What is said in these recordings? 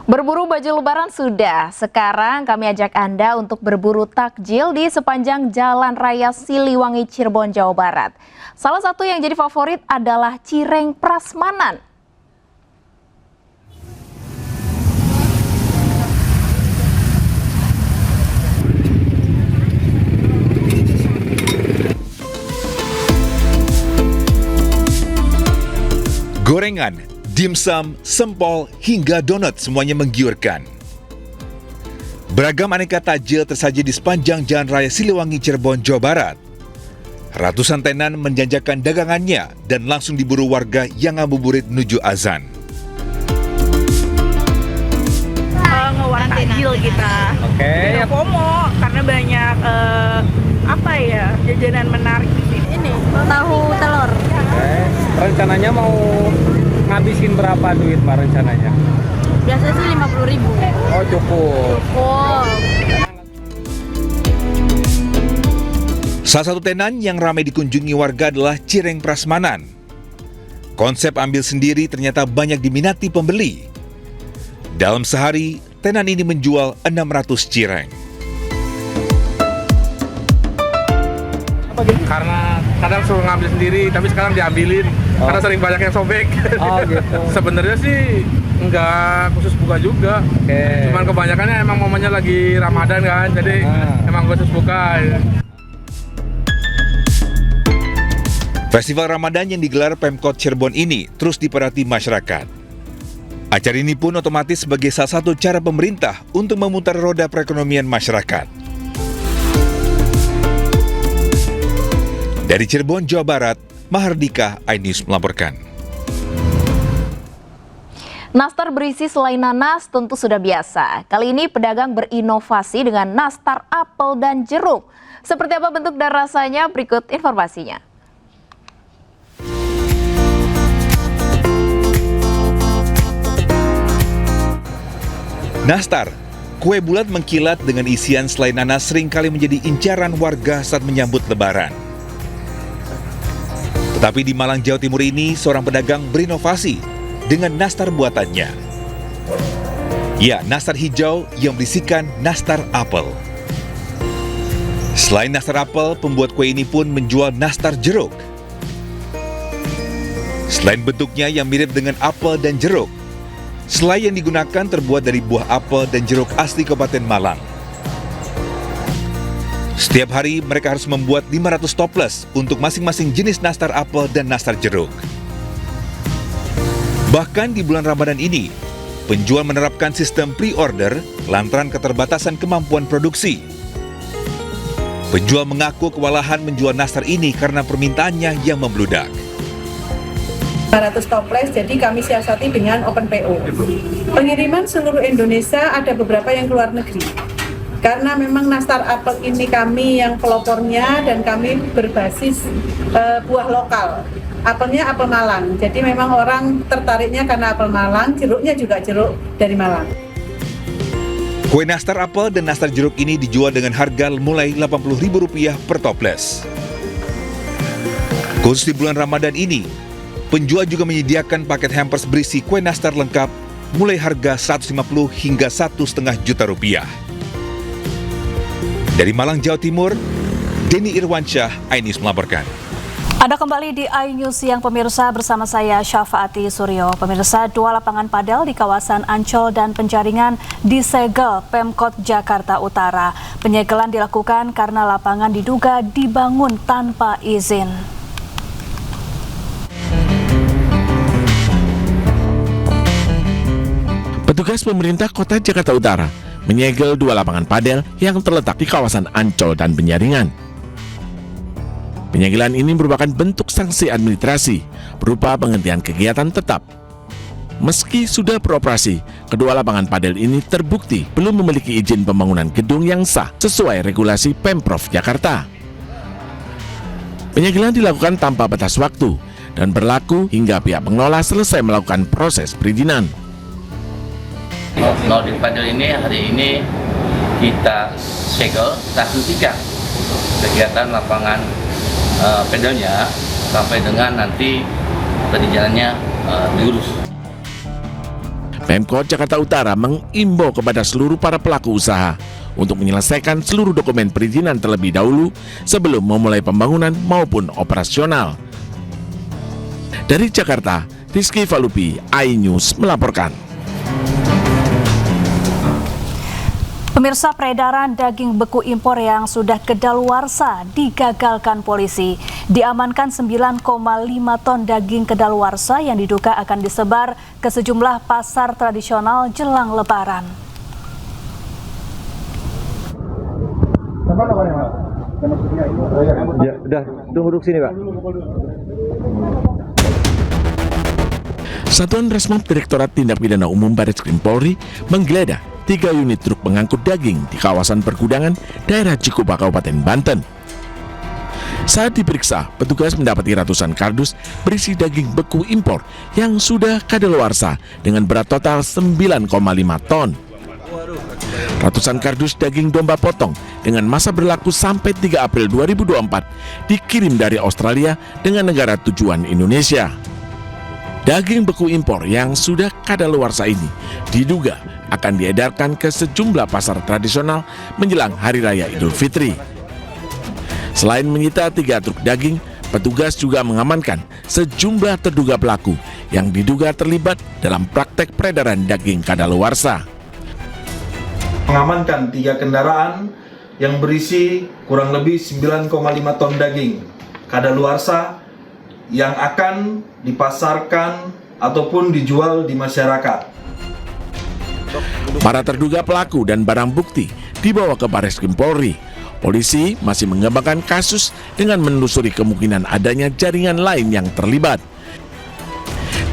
Berburu baju lebaran sudah, sekarang kami ajak Anda untuk berburu takjil di sepanjang Jalan Raya Siliwangi, Cirebon, Jawa Barat. Salah satu yang jadi favorit adalah cireng prasmanan. Gorengan, dimsum, sempol, hingga donat semuanya menggiurkan. Beragam aneka takjil tersaji di sepanjang Jalan Raya Siliwangi, Cirebon, Jawa Barat. Ratusan tenan menjajakan dagangannya dan langsung diburu warga yang ngabuburit menuju azan. Ngeluarin takjil kita. Oke. FOMO karena banyak jajanan menarik di sini. Ini tahu telur. Oke. Rencananya mau ngabisin berapa duit Mbak rencananya? Biasanya sih 50.000. Oh cukup. Oh. Salah satu tenan yang ramai dikunjungi warga adalah cireng prasmanan. Konsep ambil sendiri ternyata banyak diminati pembeli. Dalam sehari, tenan ini menjual 600 cireng. Karena kadang suruh ngambil sendiri, tapi sekarang diambilin karena sering banyak yang sobek. Oh gitu. Sebenarnya sih nggak khusus buka juga. Oke. Cuman kebanyakannya emang momennya lagi Ramadan kan, jadi emang khusus buka. Festival Ramadan yang digelar Pemkot Cirebon ini terus diperhati masyarakat. Acara ini pun otomatis sebagai salah satu cara pemerintah untuk memutar roda perekonomian masyarakat. Dari Cirebon, Jawa Barat, Mahardika, iNews melaporkan. Nastar berisi selai nanas tentu sudah biasa. Kali ini pedagang berinovasi dengan nastar apel dan jeruk. Seperti apa bentuk dan rasanya? Berikut informasinya. Nastar, kue bulat mengkilat dengan isian selai nanas seringkali menjadi incaran warga saat menyambut Lebaran. Tetapi di Malang, Jawa Timur ini, seorang pedagang berinovasi dengan nastar buatannya. Ya, nastar hijau yang berisikan nastar apel. Selain nastar apel, pembuat kue ini pun menjual nastar jeruk. Selain bentuknya yang mirip dengan apel dan jeruk, selai yang digunakan terbuat dari buah apel dan jeruk asli Kabupaten Malang. Setiap hari mereka harus membuat 500 toples untuk masing-masing jenis nastar apel dan nastar jeruk. Bahkan di bulan Ramadan ini, penjual menerapkan sistem pre-order lantaran keterbatasan kemampuan produksi. Penjual mengaku kewalahan menjual nastar ini karena permintaannya yang membludak. 500 toples, jadi kami siasati dengan open PO. Pengiriman seluruh Indonesia, ada beberapa yang keluar negeri. Karena memang nastar apel ini kami yang pelopornya dan kami berbasis buah lokal. Apelnya apel Malang, jadi memang orang tertariknya karena apel Malang, jeruknya juga jeruk dari Malang. Kue nastar apel dan nastar jeruk ini dijual dengan harga mulai Rp80.000 per toples. Khusus di bulan Ramadan ini, penjual juga menyediakan paket hampers berisi kue nastar lengkap mulai harga Rp150 hingga Rp1,5 juta. Dari Malang, Jawa Timur, Denny Irwansyah, iNews melaporkan. Anda kembali di iNews Siang pemirsa bersama saya Syafaati Suryo. Pemirsa, 2 lapangan padel di kawasan Ancol dan Penjaringan disegel Pemkot Jakarta Utara. Penyegelan dilakukan karena lapangan diduga dibangun tanpa izin. Petugas pemerintah Kota Jakarta Utara menyegel 2 lapangan padel yang terletak di kawasan Ancol dan Penjaringan. Penyegelan ini merupakan bentuk sanksi administrasi berupa penghentian kegiatan tetap. Meski sudah beroperasi, kedua lapangan padel ini terbukti belum memiliki izin pembangunan gedung yang sah sesuai regulasi Pemprov Jakarta. Penyegelan dilakukan tanpa batas waktu dan berlaku hingga pihak pengelola selesai melakukan proses perizinan. Loading padel ini hari ini kita segel, kita hentikan kegiatan lapangan padelnya sampai dengan nanti perizinannya diurus. Pemkot Jakarta Utara mengimbau kepada seluruh para pelaku usaha untuk menyelesaikan seluruh dokumen perizinan terlebih dahulu sebelum memulai pembangunan maupun operasional. Dari Jakarta, Rizky Falupi, iNews melaporkan. Pemirsa, peredaran daging beku impor yang sudah kedaluarsa digagalkan polisi. Diamankan 9,5 ton daging kedaluarsa yang diduga akan disebar ke sejumlah pasar tradisional jelang Lebaran. Ya, udah tunggu duduk sini, Pak. Satuan Resmob Direktorat Tindak Pidana Umum Barreskrim Polri menggeledah 3 unit truk pengangkut daging di kawasan pergudangan daerah Cikupa, Kabupaten Banten. Saat diperiksa, petugas mendapati ratusan kardus berisi daging beku impor yang sudah kadaluarsa dengan berat total 9,5 ton. Ratusan kardus daging domba potong dengan masa berlaku sampai 3 April 2024 dikirim dari Australia dengan negara tujuan Indonesia. Daging beku impor yang sudah kadaluarsa ini diduga akan diedarkan ke sejumlah pasar tradisional menjelang Hari Raya Idul Fitri. Selain menyita 3 truk daging, petugas juga mengamankan sejumlah terduga pelaku yang diduga terlibat dalam praktek peredaran daging kadaluarsa. Mengamankan 3 kendaraan yang berisi kurang lebih 9,5 ton daging kadaluarsa yang akan dipasarkan ataupun dijual di masyarakat. Para terduga pelaku dan barang bukti dibawa ke Barreskrim Polri. Polisi masih mengembangkan kasus dengan menelusuri kemungkinan adanya jaringan lain yang terlibat.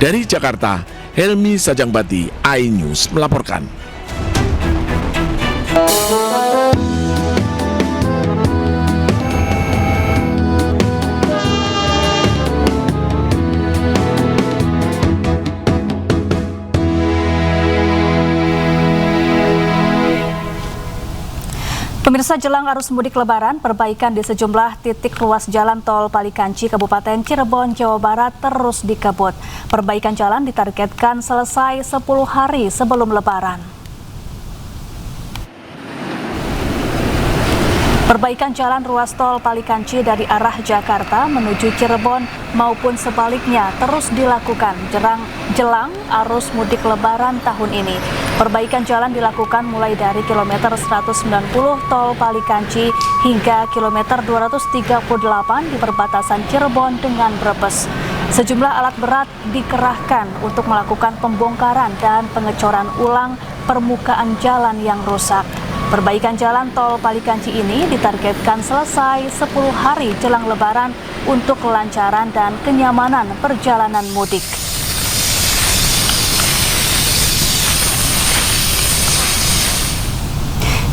Dari Jakarta, Helmi Sajangbati, iNews melaporkan. Pemirsa, jelang arus mudik Lebaran, perbaikan di sejumlah titik ruas jalan tol Palikanci, Kabupaten Cirebon, Jawa Barat terus dikebut. Perbaikan jalan ditargetkan selesai 10 hari sebelum Lebaran. Perbaikan jalan ruas tol Palikanci dari arah Jakarta menuju Cirebon maupun sebaliknya terus dilakukan jelang arus mudik Lebaran tahun ini. Perbaikan jalan dilakukan mulai dari kilometer 190 tol Palikanci hingga kilometer 238 di perbatasan Cirebon dengan Brebes. Sejumlah alat berat dikerahkan untuk melakukan pembongkaran dan pengecoran ulang permukaan jalan yang rusak. Perbaikan jalan tol Palikanci ini ditargetkan selesai 10 hari jelang Lebaran untuk kelancaran dan kenyamanan perjalanan mudik.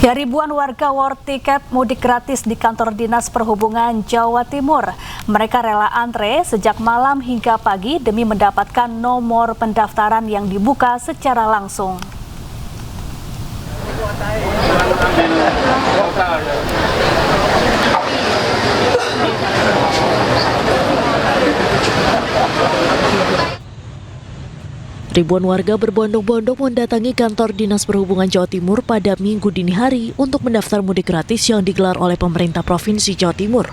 Ya, ribuan warga war tiket mudik gratis di kantor Dinas Perhubungan Jawa Timur. Mereka rela antre sejak malam hingga pagi demi mendapatkan nomor pendaftaran yang dibuka secara langsung. Ribuan warga berbondong-bondong mendatangi kantor Dinas Perhubungan Jawa Timur pada Minggu dini hari untuk mendaftar mudik gratis yang digelar oleh pemerintah Provinsi Jawa Timur.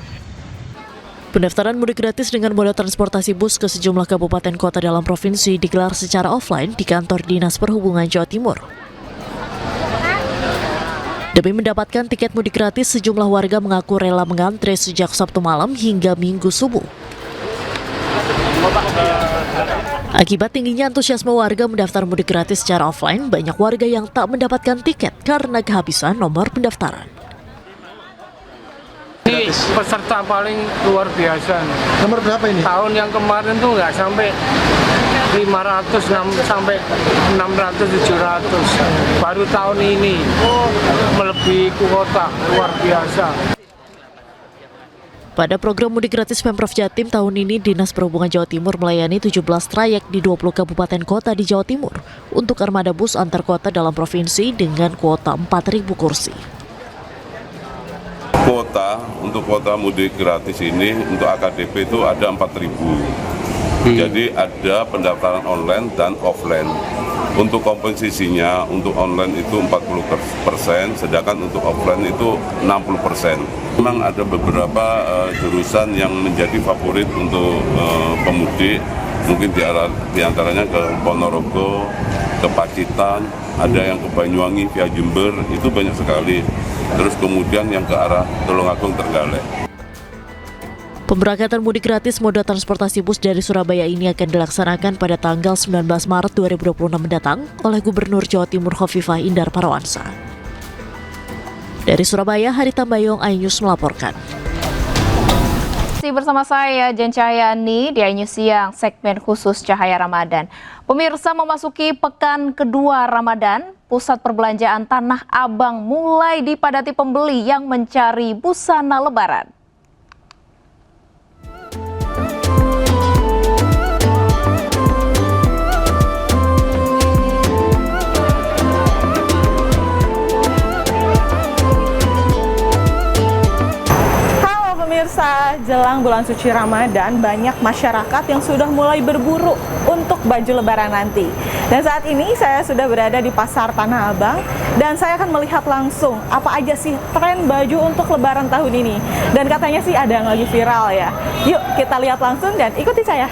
Pendaftaran mudik gratis dengan moda transportasi bus ke sejumlah kabupaten kota dalam provinsi digelar secara offline di kantor Dinas Perhubungan Jawa Timur. Demi mendapatkan tiket mudik gratis, sejumlah warga mengaku rela mengantre sejak Sabtu malam hingga Minggu subuh. Akibat tingginya antusiasme warga mendaftar mudik gratis secara offline, banyak warga yang tak mendapatkan tiket karena kehabisan nomor pendaftaran. Ini peserta paling luar biasa. Nomor berapa ini? Tahun yang kemarin tuh nggak sampai 500 sampai 600 700. Baru tahun ini melebihi kuota, luar biasa. Pada program mudik gratis Pemprov Jatim tahun ini, Dinas Perhubungan Jawa Timur melayani 17 trayek di 20 kabupaten kota di Jawa Timur untuk armada bus antar kota dalam provinsi dengan kuota 4.000 kursi. Kuota untuk kuota mudik gratis ini untuk AKDP itu ada 4.000. Jadi ada pendaftaran online dan offline. Untuk komposisinya, untuk online itu 40%, sedangkan untuk offline itu 60%. Memang ada beberapa jurusan yang menjadi favorit untuk pemudik, mungkin di antaranya ke Ponorogo, ke Pacitan, ada yang ke Banyuwangi via Jember, itu banyak sekali. Terus kemudian yang ke arah Tulungagung, Trenggalek. Pemberangkatan mudik gratis moda transportasi bus dari Surabaya ini akan dilaksanakan pada tanggal 19 Maret 2026 mendatang oleh Gubernur Jawa Timur Khofifah Indar Parawansa. Dari Surabaya, Hari Tambayong, iNews melaporkan. Masih bersama saya, Jen Cahyani, di iNews Siang, segmen khusus Cahaya Ramadan. Pemirsa, memasuki pekan kedua Ramadan, pusat perbelanjaan Tanah Abang mulai dipadati pembeli yang mencari busana lebaran. Pemirsa, jelang bulan suci Ramadan, banyak masyarakat yang sudah mulai berburu untuk baju lebaran nanti. Dan saat ini saya sudah berada di Pasar Tanah Abang dan saya akan melihat langsung apa aja sih tren baju untuk lebaran tahun ini. Dan katanya sih ada yang lagi viral ya. Yuk kita lihat langsung dan ikuti saya.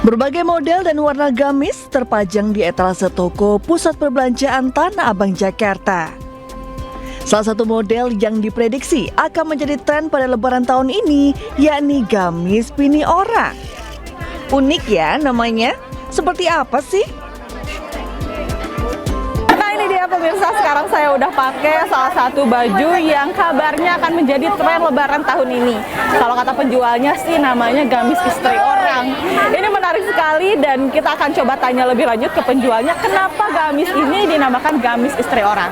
Berbagai model dan warna gamis terpajang di etalase toko Pusat Perbelanjaan Tanah Abang, Jakarta. Salah satu model yang diprediksi akan menjadi tren pada lebaran tahun ini yakni gamis bini orang. Unik ya namanya, seperti apa sih? Nah ini dia pemirsa, sekarang saya udah pakai salah satu baju yang kabarnya akan menjadi tren lebaran tahun ini. Kalau kata penjualnya sih namanya gamis istri orang. Ini menarik sekali dan kita akan coba tanya lebih lanjut ke penjualnya kenapa gamis ini dinamakan gamis istri orang.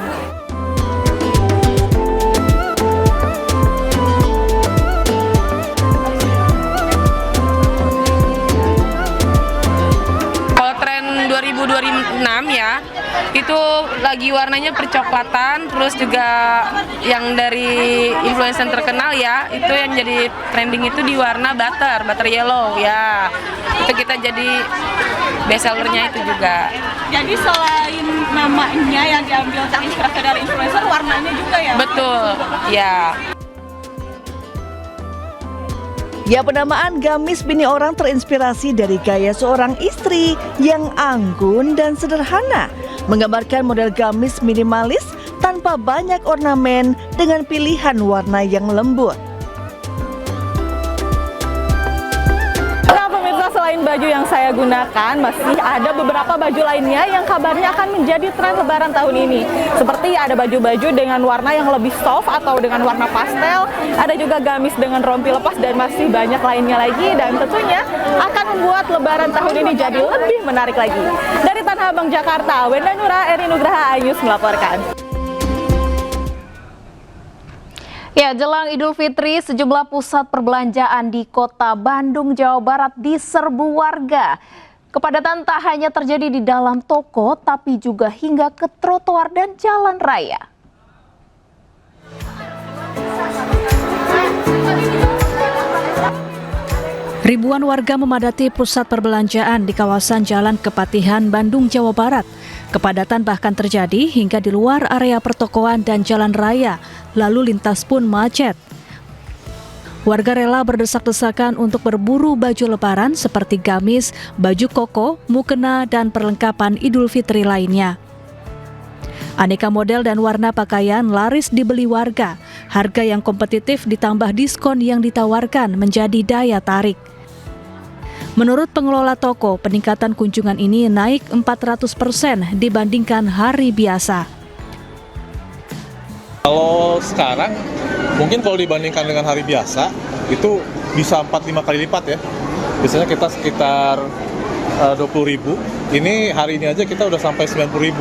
Ya, itu lagi warnanya percoklatan, terus juga yang dari influencer terkenal ya, itu yang jadi trending itu di warna butter yellow ya, itu kita jadi best sellernya itu juga. Jadi selain namanya yang diambil terinspirasi dari influencer, warnanya juga ya? Betul, ya. Ya, penamaan gamis bini orang terinspirasi dari gaya seorang istri yang anggun dan sederhana, menggambarkan model gamis minimalis tanpa banyak ornamen dengan pilihan warna yang lembut. Selain baju yang saya gunakan, masih ada beberapa baju lainnya yang kabarnya akan menjadi tren lebaran tahun ini. Seperti ada baju-baju dengan warna yang lebih soft atau dengan warna pastel, ada juga gamis dengan rompi lepas dan masih banyak lainnya lagi. Dan tentunya akan membuat lebaran tahun ini jadi lebih menarik lagi. Dari Tanah Abang, Jakarta, Wenda Nura, Eri Nugraha, iNews melaporkan. Ya, jelang Idul Fitri, sejumlah pusat perbelanjaan di Kota Bandung, Jawa Barat diserbu warga. Kepadatan tak hanya terjadi di dalam toko, tapi juga hingga ke trotoar dan jalan raya. Ribuan warga memadati pusat perbelanjaan di kawasan Jalan Kepatihan, Bandung, Jawa Barat. Kepadatan bahkan terjadi hingga di luar area pertokoan dan jalan raya, lalu lintas pun macet. Warga rela berdesak-desakan untuk berburu baju lebaran seperti gamis, baju koko, mukena, dan perlengkapan Idul Fitri lainnya. Aneka model dan warna pakaian laris dibeli warga. Harga yang kompetitif ditambah diskon yang ditawarkan menjadi daya tarik. Menurut pengelola toko, peningkatan kunjungan ini naik 400% dibandingkan hari biasa. Kalau sekarang, mungkin kalau dibandingkan dengan hari biasa, itu bisa 4-5 kali lipat ya. Biasanya kita sekitar 20.000, ini hari ini aja kita udah sampai 90.000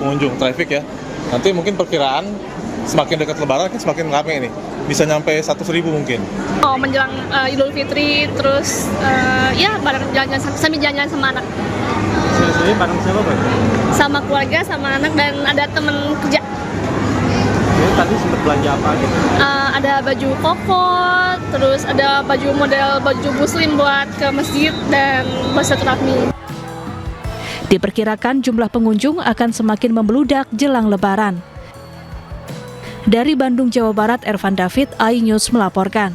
pengunjung, traffic ya. Nanti mungkin perkiraan semakin dekat lebaran kan semakin ramai nih, bisa nyampe 100.000 mungkin. Oh, menjelang Idul Fitri, terus ya bareng jalan-jalan sambil jalan-jalan sama anak. Sini bareng siapa, Pak? Sama keluarga, sama anak, dan ada temen kerja. Ya, tadi sempat belanja apa aja? Ada baju koko, terus ada baju model baju muslim buat ke masjid dan buat silaturahmi. Diperkirakan jumlah pengunjung akan semakin membludak jelang Lebaran. Dari Bandung, Jawa Barat, Ervan David, iNews melaporkan.